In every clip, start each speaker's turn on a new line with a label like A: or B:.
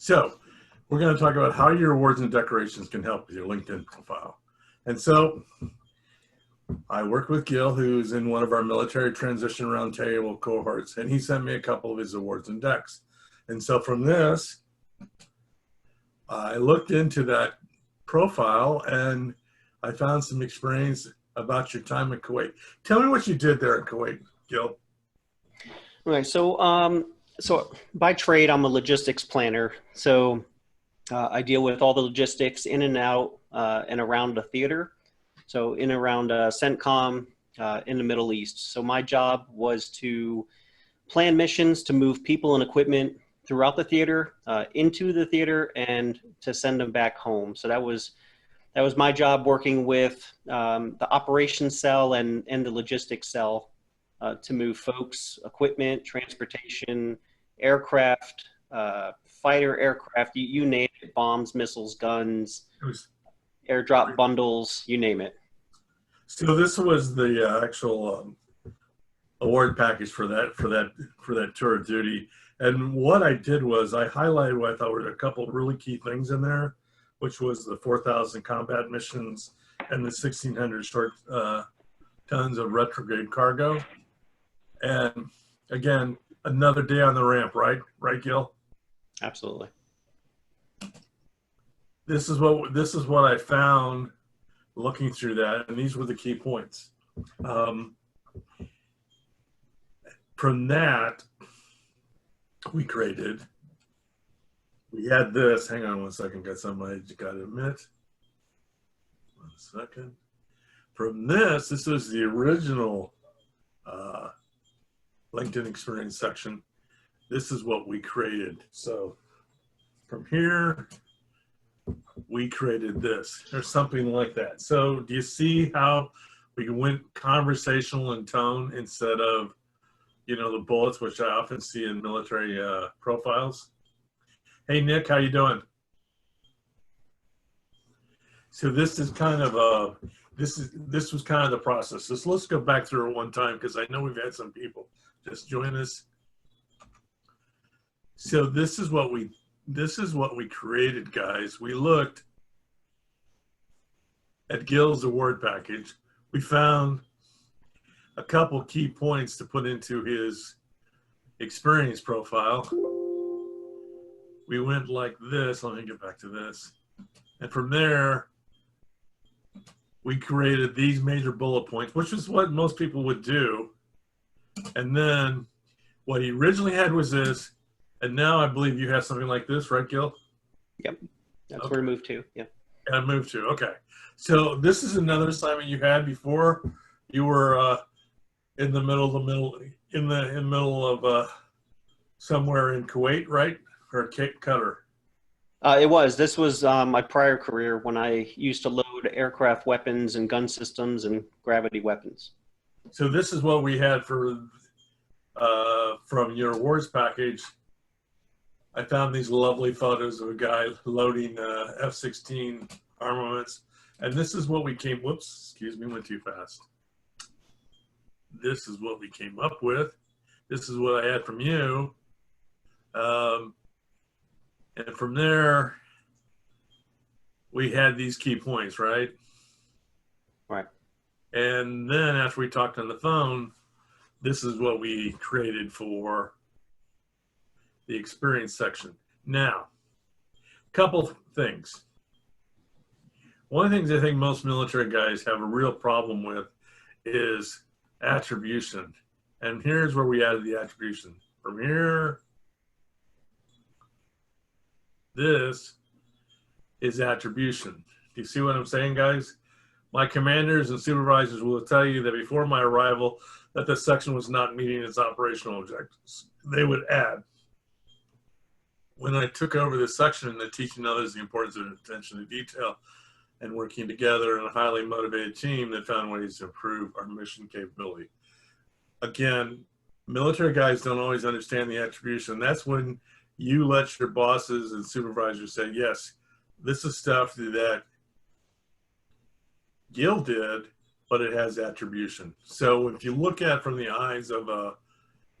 A: So we're going to talk about how your awards and decorations can help with your LinkedIn profile. And so I work with Gil, who's in one of our military transition roundtable cohorts, and he sent me a couple of his awards and decks. And so from this, I looked into that profile and I found some experience about your time in Kuwait. Tell me what you did there in Kuwait, Gil.
B: Right. So by trade, I'm a logistics planner. So I deal with all the logistics in and out and around the theater. So in and around CENTCOM in the Middle East. So my job was to plan missions to move people and equipment throughout the theater, into the theater, and to send them back home. So that was my job, working with the operations cell and the logistics cell to move folks, equipment, transportation, aircraft, fighter aircraft, you name it, bombs, missiles, guns, airdrop bundles, you name it.
A: So this was the actual award package for that tour of duty. And what I did was I highlighted what I thought were a couple of really key things in there, which was the 4,000 combat missions and the 1,600 short tons of retrograde cargo. And again, another day on the ramp, right? Right, Gil?
B: Absolutely.
A: This is what I found looking through that, and these were the key points. From that, we had this. Hang on one second, got something I got to admit. 1 second. From this was the original LinkedIn experience section. This is what we created. So from here, we created this or something like that. So do you see how we went conversational in tone instead of, the bullets, which I often see in military profiles? Hey, Nick, how you doing? So this is kind of this was kind of the process. So let's go back through it one time, because I know we've had some people just join us. So this is what we created, guys. We looked at Gil's award package. We found a couple key points to put into his experience profile. We went like this. Let me get back to this. And from there, we created these major bullet points, which is what most people would do. And then what he originally had was this. And now I believe you have something like this, right, Gil?
B: Yep. That's where we moved to. Yeah.
A: And I moved to. Okay. So this is another assignment you had before. You were in the middle of somewhere in Kuwait, right? Or Qatar?
B: This was my prior career, when I used to load aircraft weapons and gun systems and gravity weapons.
A: So this is what we had from your awards package. I found these lovely photos of a guy loading F-16 armaments. And this is what we came, whoops, excuse me, went too fast. This is what we came up with. This is what I had from you. And from there, we had these key points, right?
B: Right.
A: And then after we talked on the phone, this is what we created for the experience section. Now, a couple things. One of the things I think most military guys have a real problem with is attribution. And here's where we added the attribution. From here, this is attribution. Do you see what I'm saying, guys? My commanders and supervisors will tell you that before my arrival, that this section was not meeting its operational objectives. They would add, when I took over this section and teaching others the importance of attention to detail and working together in a highly motivated team that found ways to improve our mission capability. Again, military guys don't always understand the attribution. That's when you let your bosses and supervisors say, yes, this is stuff that Gil did, but it has attribution. So if you look at it from the eyes of a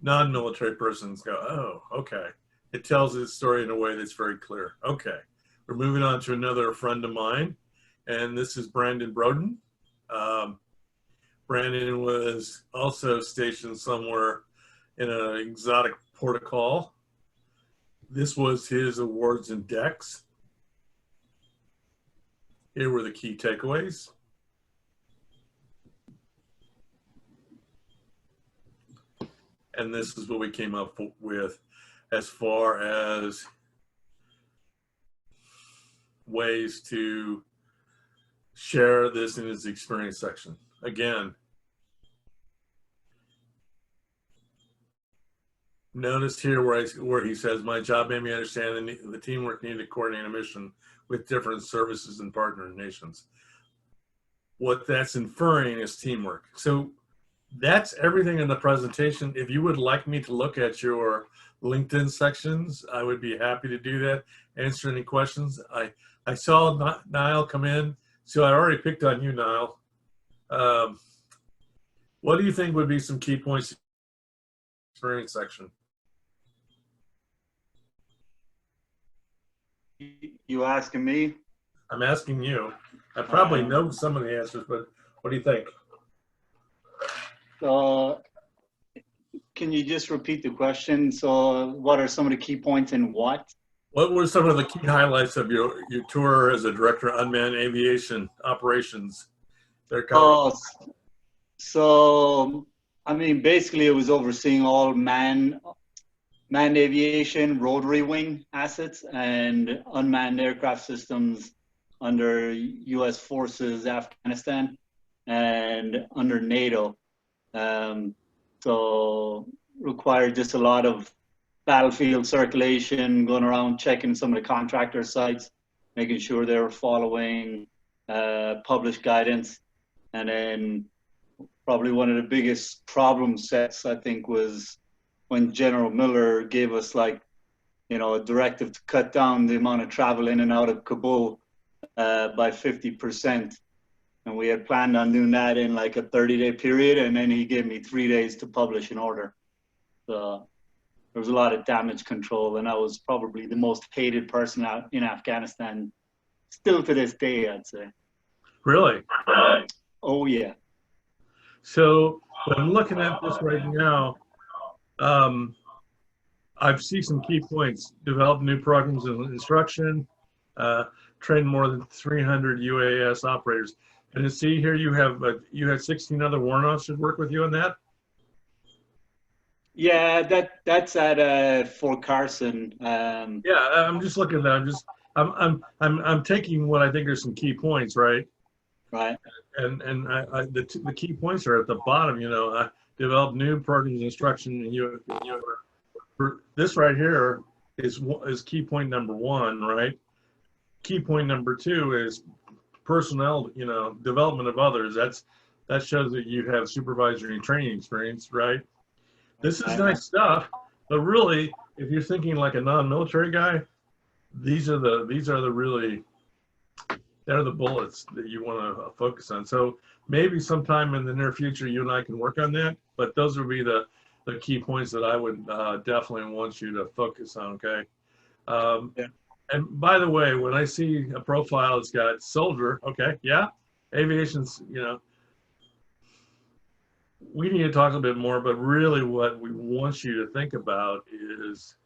A: non-military person, go, oh, okay. It tells its story in a way that's very clear. Okay, we're moving on to another friend of mine, and this is Brodin. Um, Brandon was also stationed somewhere in an exotic port of call. This was his awards and decks. Here were the key takeaways. And this is what we came up with as far as ways to share this in his experience section. Again, notice here where he says, my job made me understand the teamwork needed to coordinate a mission with different services and partner nations. What that's inferring is teamwork. So that's everything in the presentation. If you would like me to look at your LinkedIn sections, I would be happy to do that, answer any questions. I saw Niall come in, so I already picked on you, Niall. What do you think would be some key points in the experience section?
C: You asking me?
A: I'm asking you. I probably know some of the answers, but what do you think?
C: Can you just repeat the question? So what are some of the key points in what?
A: What were some of the key highlights of your tour as a director of unmanned aviation operations?
C: So I mean, basically it was overseeing all manned aviation, rotary wing assets, and unmanned aircraft systems under U.S. forces, Afghanistan, and under NATO. So required just a lot of battlefield circulation, going around checking some of the contractor sites, making sure they were following published guidance. And then probably one of the biggest problem sets, I think, was when General Miller gave us a directive to cut down the amount of travel in and out of Kabul by 50%. And we had planned on doing that in like a 30-day period, and then he gave me 3 days to publish an order. So there was a lot of damage control, and I was probably the most hated person out in Afghanistan, still to this day, I'd say.
A: Really?
C: Oh, yeah.
A: So when I'm looking at this right now, I've seen some key points. Develop new programs of instruction, train more than 300 UAS operators. And to see here, you had 16 other warrant officers work with you on that.
C: Yeah, that's at Fort Carson.
A: Yeah, I'm just looking at that. I'm taking what I think are some key points, right?
C: Right.
A: And the key points are at the bottom. Develop new programs of instruction, and this right here is key point number 1, right? Key point number 2 is personnel, development of others. That shows that you have supervisory and training experience, right? This is nice stuff, but really, if you're thinking like a non-military guy, they're the bullets that you want to focus on. So maybe sometime in the near future, you and I can work on that, but those would be the key points that I would definitely want you to focus on, okay?
C: Yeah.
A: And by the way, when I see a profile that's got soldier, okay, yeah, aviation's, we need to talk a bit more, but really what we want you to think about is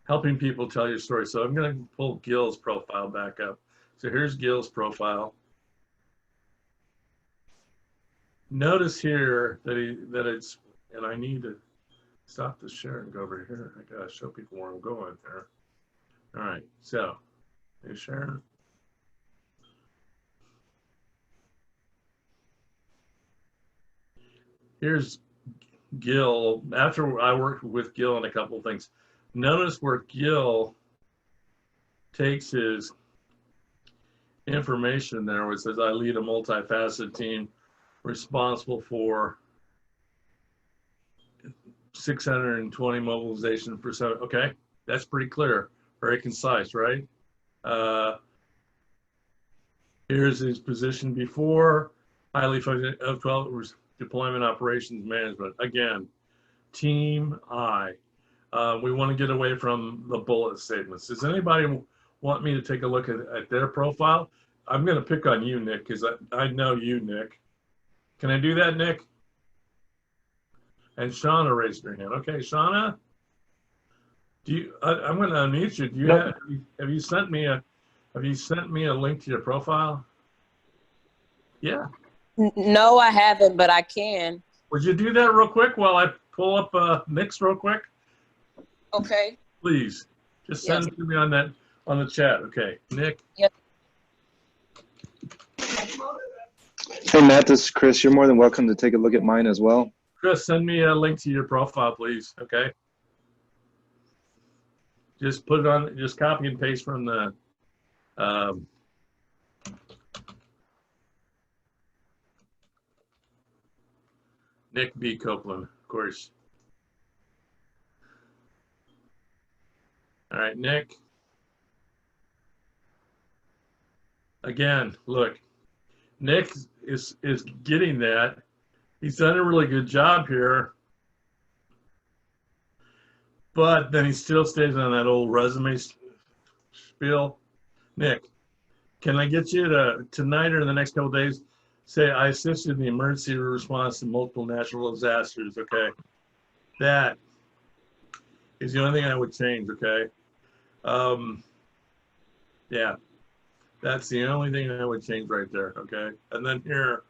A: helping people tell your story. So I'm going to pull Gil's profile back up. So here's Gil's profile. Notice here that it's, and I need to stop the share and go over here. I got to show people where I'm going there. All right, so here's Sharon. Here's Gil. After I worked with Gil on a couple of things, notice where Gil takes his information there, where it says, I lead a multifaceted team responsible for 620 mobilization for 7. Okay, that's pretty clear. Very concise, right? Here's his position before, highly focused of 12 deployment operations management. Again, team I. We want to get away from the bullet statements. Does anybody want me to take a look at their profile? I'm going to pick on you, Nick, because I know you, Nick. Can I do that, Nick? And Shauna raised her hand. Okay, Shauna, I'm going to unmute you. Do you have you sent me a link to your profile? Yeah.
D: No, I haven't, but I can.
A: Would you do that real quick while I pull up Nick's real quick?
D: Okay.
A: Please, just send it to me on the chat. Okay, Nick.
D: Yep.
E: Hey Matt, this is Chris. You're more than welcome to take a look at mine as well.
A: Chris, send me a link to your profile, please. Okay. Just put it on. Just copy and paste from the. Nick B. Copeland, of course. All right, Nick. Again, look, Nick is getting that. He's done a really good job here. But then he still stays on that old resume spiel. Nick, can I get you to tonight or in the next couple of days say I assisted in the emergency response to multiple natural disasters? Okay, that is the only thing I would change. Okay, yeah, that's the only thing I would change right there. Okay, and then here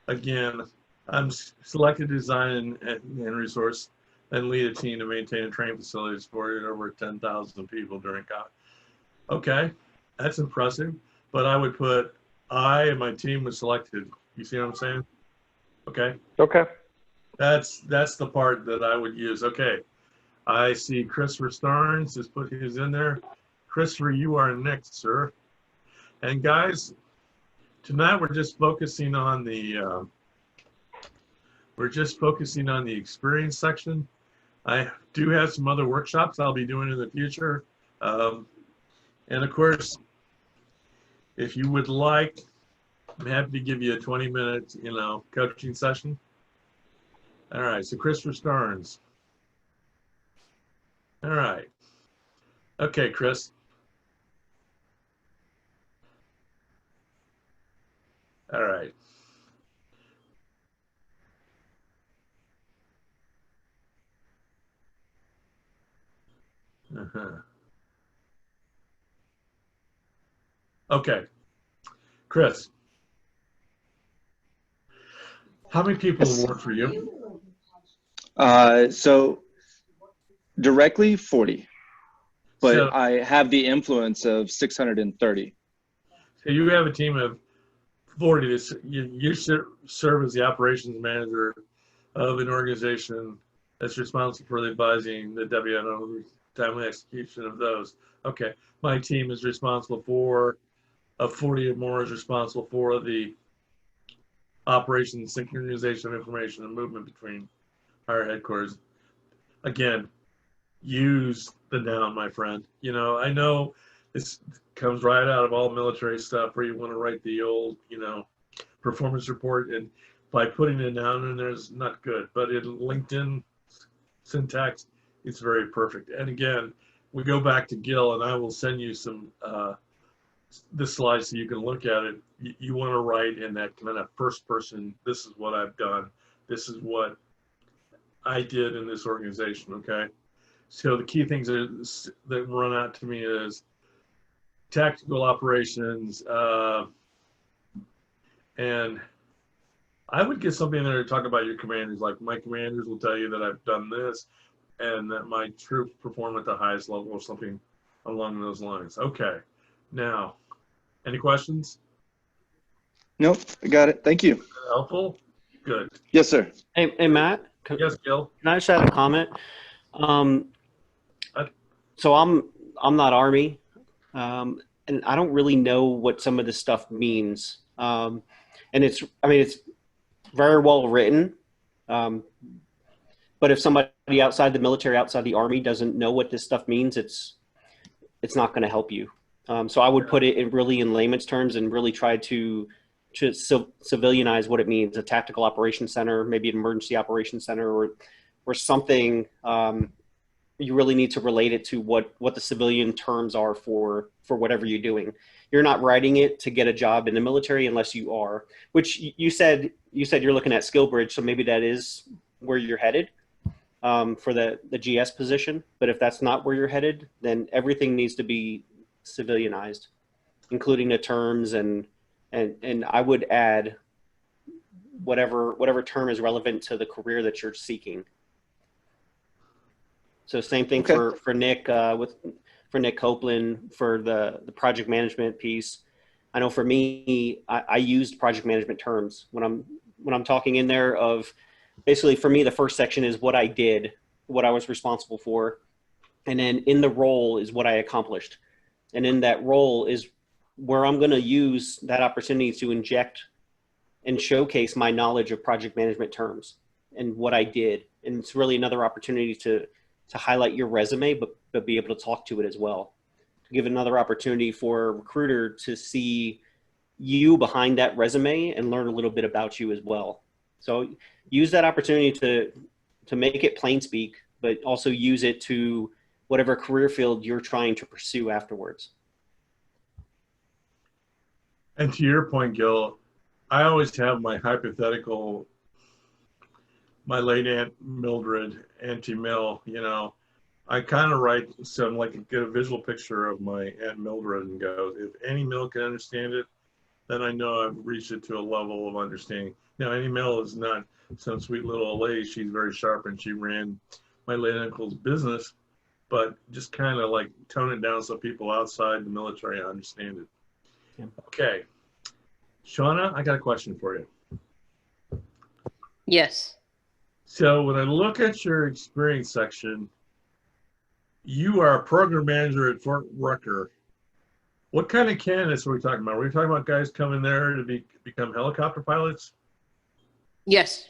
A: again, I'm selected design and resource. And lead a team to maintain and train facilities for over 10,000 people during COVID. Okay, that's impressive. But I would put I and my team was selected. You see what I'm saying? Okay.
E: Okay.
A: That's the part that I would use. Okay. I see Christopher Starnes has put his in there. Christopher, you are next, sir. And guys, tonight we're just focusing on the experience section. I do have some other workshops I'll be doing in the future. And of course, if you would like, I'm happy to give you a 20-minute, coaching session. All right, so Christopher Starnes. All right. Okay, Chris. All right. Okay, Chris, how many people work for you?
E: So directly 40, but
A: So-
E: I have the influence of 630.
A: So you have a team of 40. You serve as the operations manager of an organization that's responsible for advising the WNO timely execution of those. Okay, my team is responsible for 40 or more is responsible for the operation, synchronization of information and movement between our headquarters. Again, use the noun, my friend. I know this comes right out of all military stuff where you want to write the old, performance report, and by putting a noun in there is not good, but in LinkedIn syntax, it's very perfect. And again, we go back to Gil, and I will send you some the slides so you can look at it. You want to write in that kind of first person, this is what I've done, this is what I did in this organization. Okay, so the key things that run out to me is tactical operations, and I would get something in there to talk about your commanders. Like, my commanders will tell you that I've done this and that my troops perform at the highest level or something along those lines. Okay, now, any questions?
E: Nope, I got it. Thank you.
A: Helpful? Good.
E: Yes, sir.
B: Hey Matt,
A: Yes, Gil?
B: can I just add a comment? So I'm not Army, and I don't really know what some of this stuff means. And it's very well written. But if somebody outside the military, outside the Army, doesn't know what this stuff means, it's not going to help you. So I would put it in layman's terms and really try to civilianize what it means: a tactical operations center, maybe an emergency operations center, or something you really need to relate it to what the civilian terms are for whatever you're doing. You're not writing it to get a job in the military unless you are, which you said you're looking at SkillBridge, so maybe that is where you're headed for the GS position. But if that's not where you're headed, then everything needs to be civilianized, including the terms and I would add whatever term is relevant to the career that you're seeking. So same thing
E: Okay.
B: for Nick for Nick Copeland for the project management piece. I know for me, I used project management terms when I'm talking in there of basically for me, the first section is what I did, what I was responsible for. And then in the role is what I accomplished. And in that role is where I'm going to use that opportunity to inject and showcase my knowledge of project management terms and what I did. And it's really another opportunity to highlight your resume, but be able to talk to it as well. To give another opportunity for a recruiter to see you behind that resume and learn a little bit about you as well. So use that opportunity to make it plain speak, but also use it to whatever career field you're trying to pursue afterwards.
A: And to your point, Gil, I always have my hypothetical, my late Aunt Mildred, Auntie Mill, you know, I kind of write some, like, get a visual picture of my Aunt Mildred and go, if Annie Mill can understand it, then I know I've reached it to a level of understanding. Now, Annie Mill is not some sweet little old lady. She's very sharp, and she ran my late uncle's business, but just kind of like tone it down so people outside the military understand it.
B: Yeah.
A: Okay. Shauna, I got a question for you.
D: Yes.
A: So when I look at your experience section, you are a program manager at Fort Rucker. What kind of candidates are we talking about? Are we talking about guys coming there to become helicopter pilots?
D: Yes.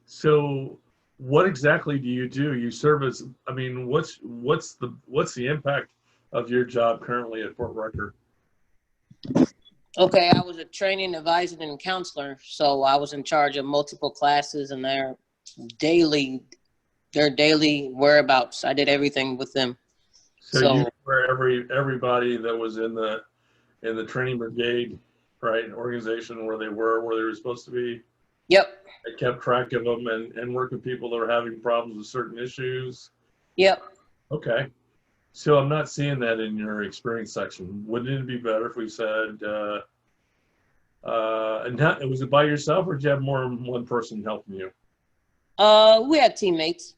A: So what exactly do? You serve as, I mean, what's the impact of your job currently at Fort Rucker?
D: Okay, I was a training advisor and counselor, so I was in charge of multiple classes and their daily whereabouts. I did everything with them.
A: So you were everybody that was in the training brigade, right? Organization where they were supposed to be.
D: Yep.
A: I kept track of them and worked with people that were having problems with certain issues.
D: Yep.
A: Okay. So I'm not seeing that in your experience section. Wouldn't it be better if we said, and was it by yourself or did you have more than one person helping you?
D: We had teammates.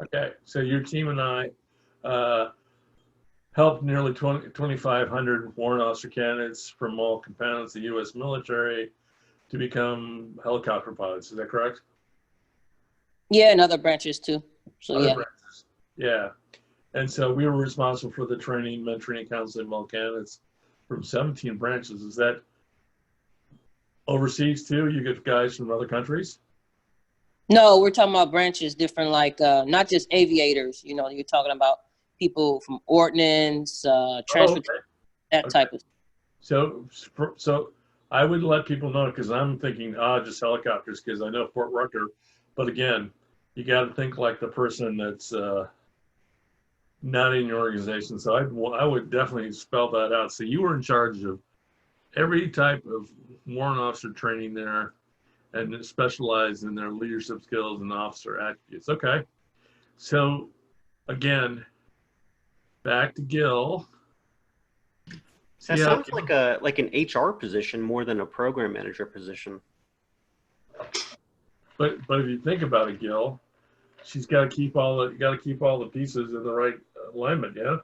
A: Okay. So your team and I helped nearly 2,500 warrant officer candidates from all components of the U.S. military to become helicopter pilots. Is that correct?
D: Yeah, and other branches too. So
A: Other
D: yeah.
A: branches. Yeah. And so we were responsible for the training, mentoring, and counseling of all candidates from 17 branches. Is that overseas too? You get guys from other countries?
D: No, we're talking about branches different, like not just aviators. You know, you're talking about people from ordnance, transportation, that type of.
A: So I would let people know because I'm thinking, just helicopters because I know Fort Rucker. But again, you got to think like the person that's not in your organization. So I would definitely spell that out. So you were in charge of every type of warrant officer training there and specialized in their leadership skills and officer attributes. Okay. So again, back to Gil.
B: That sounds like an HR position more than a program manager position.
A: But if you think about it, Gil, she's got to keep all the pieces in the right alignment. Yeah.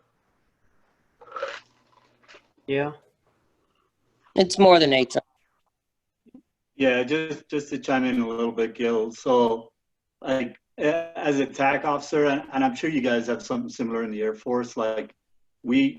B: Yeah.
D: It's more than 8 times.
C: Yeah, just to chime in a little bit, Gil. So, like, as a TAC officer, and I'm sure you guys have something similar in the Air Force, like, we're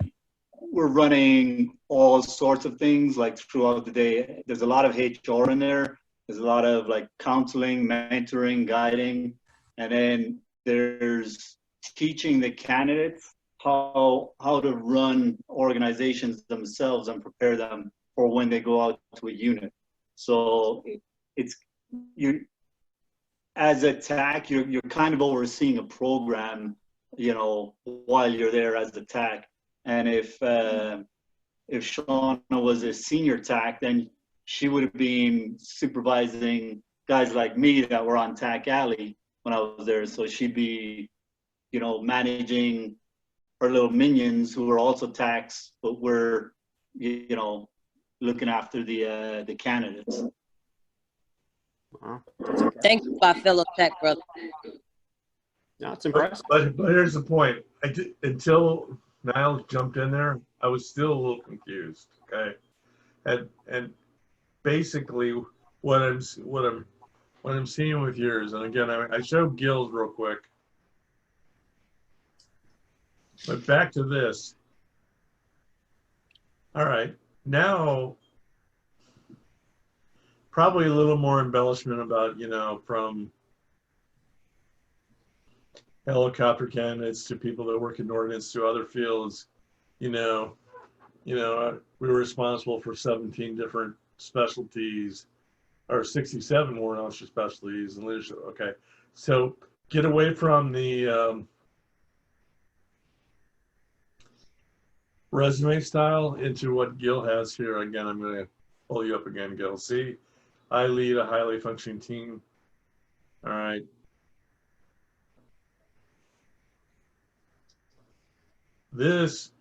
C: running all sorts of things, like, throughout the day. There's a lot of HR in there. There's a lot of, like, counseling, mentoring, guiding. And then there's teaching the candidates how to run organizations themselves and prepare them for when they go out to a unit. So it's you as a TAC, you're kind of overseeing a program you know, while you're there as the TAC. And if Shauna was a senior TAC, then she would have been supervising guys like me that were on TAC Alley when I was there. So she'd be, you know, managing her little minions who were also TACs, but were, you know, looking after the candidates.
B: Wow, that's impressive.
D: Thank you, my fellow tech brother.
B: No, it's impressive.
A: But here's the point. Until Niles jumped in there, I was still a little confused. Okay, and basically what I'm seeing with yours, and again, I showed Gil's real quick, but back to this. All right, now probably a little more embellishment about, you know, from helicopter candidates to people that work in ordnance to other fields. You know, we were responsible for 17 different specialties, or 67 more officer specialties and leadership. Okay, so get away from the resume style into what Gil has here. Again, I'm going to pull you up again, Gil. See, I lead a highly functioning team. All right. This,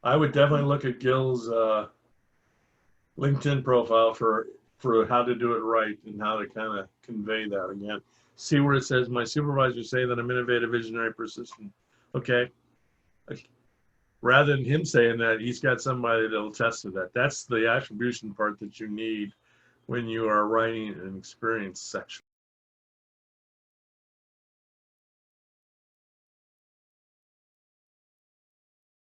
A: I would definitely look at Gil's LinkedIn profile for how to do it right and how to kind of convey that. Again, see where it says, my supervisors say that I'm innovative, visionary, persistent. Okay. Rather than him saying that, he's got somebody that'll attest to that. That's the attribution part that you need when you are writing an experience section.